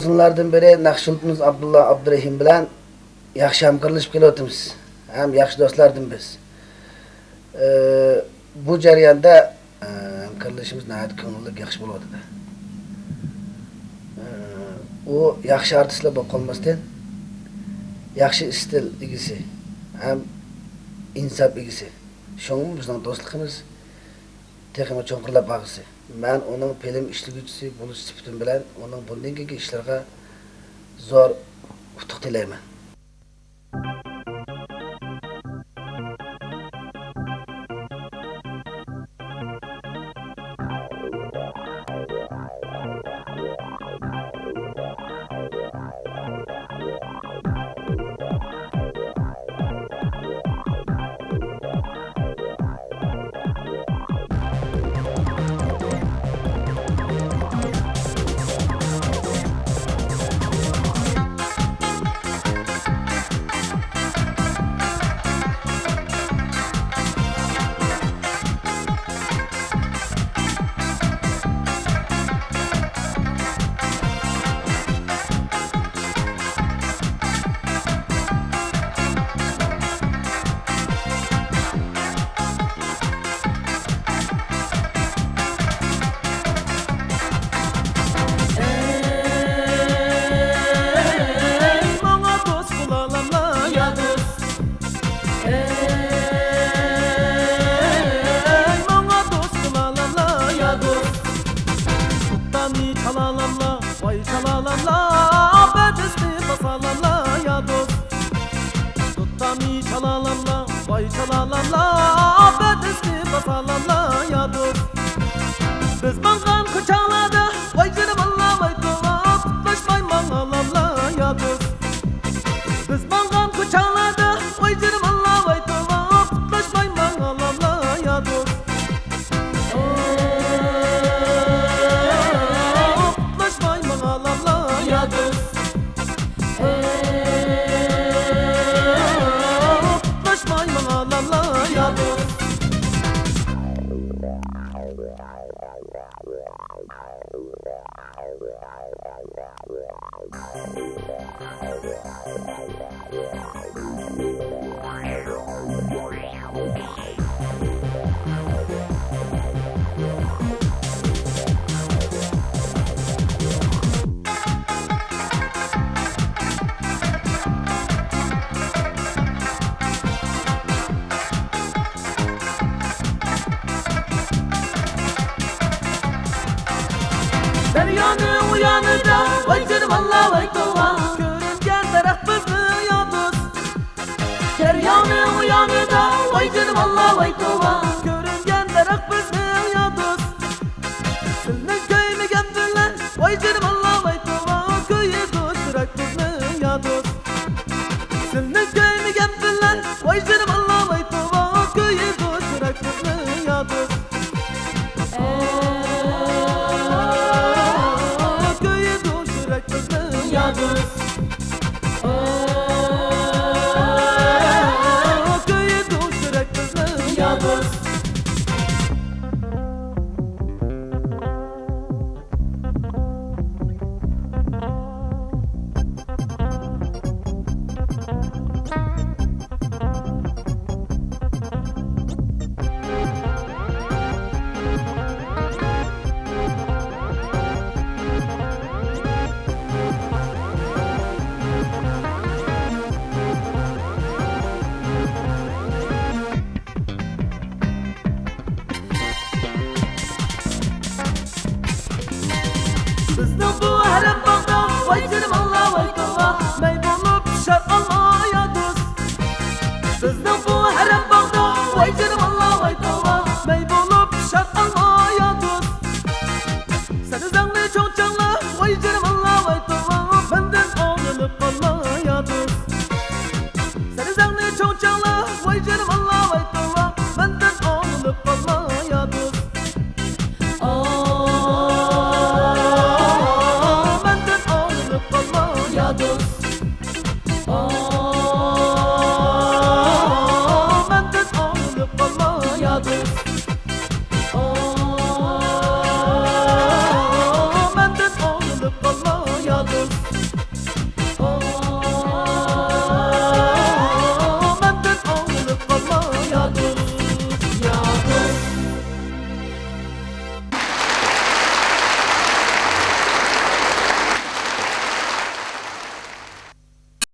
Uzunlardan beri Naqshbandimiz Abdullah Abdurahim bilan yaxshi hamkorlashib kelyapmiz. Ham yaxshi do'stlardan biz. Bu jarayonda hamkorlashimiz nihoyat ko'ngilli yaxshi bo'lyapti. U yaxshi artistlar bo'lib qolmasdan, yaxshi stil egisi, ham insof egisi. Shunga bizning do'stligimiz texnik cho'nqirlab bag'isi. Men onun film işləyicisi buluş sifatim bilan onun bundan keyingi ishlarga zo'r utuq tilayman. Vay çalalamla, bedesni basalamla ya dost. Tuttami çalalamla, vay çalalamla, bedesni basalamla ya dost. Biz mangan kucağladı, vay canım Allah vay tova, tutlaşmay mangalamla ya dost. Biz mangan kucağladı, vay canım Allah vay tova, tutlaşmay mangalamla ya dost. Deryanın uyanıda, vay canım Allah vay tova, görüngen taraf bizni ya dost. Deryanın uyanıda, vay canım Allah vay tova, görüngen taraf bizni ya dost. Senin köyünü geldiler, vay canım Allah vay tova, köyü dosturak bizni ya dost. Senin köyünü geldiler, vay canım Allah vay tova, köyü dosturak bizni ya dost. Ya dost.